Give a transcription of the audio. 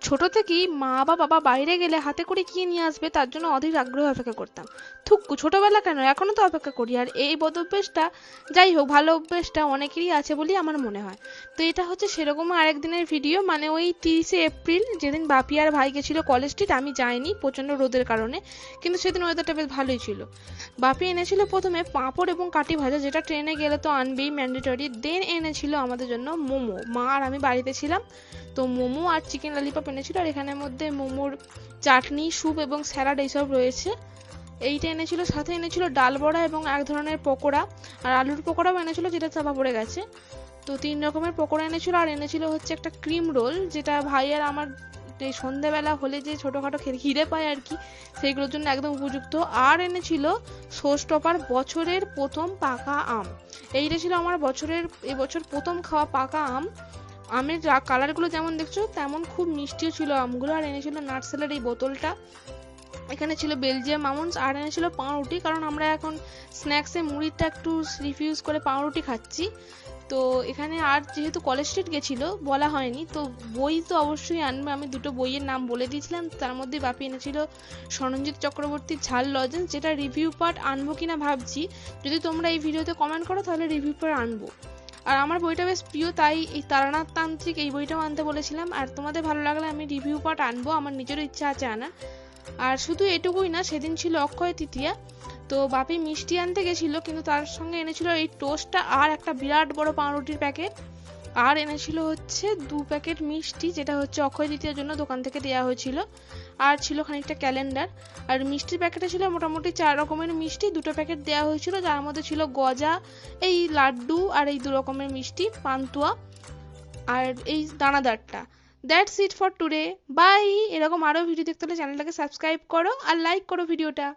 ছোট থেকেই মা বা বাবা বাইরে গেলে হাতে করে কি নিয়ে আসবে তার জন্য অধীর আগ্রহে অপেক্ষা করতাম। থুক্কু, ছোটবেলা কেন, এখনো তো অপেক্ষা করি। আর এই বদ অভ্যেসটা, যাই হোক, ভালো অভ্যেসটা অনেকেরই আছে বলেই আমার মনে হয়। তো এটা হচ্ছে সেরকম আরেক দিনের ভিডিও, মানে ওই 30শে এপ্রিল, যেদিন বাপি আর ভাই গেছিল কলেজ স্ট্রিট। আমি যাইনি প্রচন্ড রোদের কারণে, কিন্তু সেদিন ওয়েদারটা বেশ ভালোই ছিল। বাপি এনেছিল প্রথমে পাঁপড় এবং কাটি ভাজা, যেটা ট্রেনে গেলে তো আনবেই, ম্যান্ডেটরি। দেন এনেছিল আমাদের জন্য মোমো। মা আর আমি বাড়িতে ছিলাম, তো মোমো আর চিকেন ললিপপ এনেছিল। আর এখানের মধ্যে মোমোর চাটনি, স্যুপ এবং স্যালাড এইসব রয়েছে। এইটা এনেছিল। সাথে এনেছিল ডাল বড়া এবং এক ধরনের পকোড়া, আর আলুর পকোড়াও এনেছিল, যেটা চাপা পড়ে গেছে। তো 3 রকমের পকোড়া এনেছিল। আর এনেছিল হচ্ছে একটা ক্রিম রোল, যেটা ভাই আর আমার এই সন্ধ্যাবেলা হলে যে ছোটোখাটো খিদে পায় আর কি, সেইগুলোর জন্য একদম উপযুক্ত। আর এনেছিল শোস্টপার বছরের প্রথম পাকা আম। এইটা ছিল আমার এবছর প্রথম খাওয়া পাকা আম। আমের কালারগুলো যেমন দেখছো তেমন খুব মিষ্টিও ছিল আমগুলো। আর এনেছিল নাটসেলের এই বোতলটা। এখানে ছিল বেলজিয়াম আমন্ডস। আর এনেছিল পাউরুটি, কারণ আমরা এখন স্ন্যাক্সে মুড়িটা একটু রিফিউজ করে পাউরুটি খাচ্ছি। তো এখানে আর যেহেতু কলেজ স্ট্রিট গেছিল বলা হয়নি, তো বই তো অবশ্যই আনবে। আমি 2টো বইয়ের নাম বলে দিয়েছিলাম, তার মধ্যে বাপি এনেছিল স্বরঞ্জিত চক্রবর্তীর ঝাল লজেন্স, যেটা রিভিউ পার্ট আনবো কিনা ভাবছি। যদি তোমরা এই ভিডিওতে কমেন্ট করো তাহলে রিভিউ পার্ট আনবো। আর আমার বইটা বেশ প্রিয়, তাই এই তারানাথ তান্ত্রিক এই বইটাও আনতে বলেছিলাম। আর তোমাদের ভালো লাগলে আমি রিভিউ পার্ট আনবো, আমার নিজেরও ইচ্ছা আছে আনার। আর শুধু এটুকুই না, সেদিন ছিল অক্ষয় তৃতীয়া। তো বাপি মিষ্টি আনতে গেছিল, কিন্তু তার সঙ্গে এনেছিল এই টোস্টটা আর একটা বিরাট বড় পাউরুটির প্যাকেট। আর এনেছিল হচ্ছে 2 প্যাকেট মিষ্টি, যেটা হচ্ছে অক্ষয় তৃতীয়ার জন্য দোকান থেকে দেওয়া হয়েছিল। আর ছিল খানিকটা ক্যালেন্ডার। আর মিষ্টির প্যাকেটে ছিল মোটামুটি 4 রকমের মিষ্টি, 2টো প্যাকেট দেওয়া হয়েছিল, যার মধ্যে ছিল গজা, এই লাড্ডু, আর এই 2 রকমের মিষ্টি পান্তুয়া, আর এই দানাদারটা। That's it for today, bye. এরকম আরও ভিডিও দেখতে হলে চ্যানেলটাকে সাবস্ক্রাইব করো আর লাইক করো ভিডিওটা।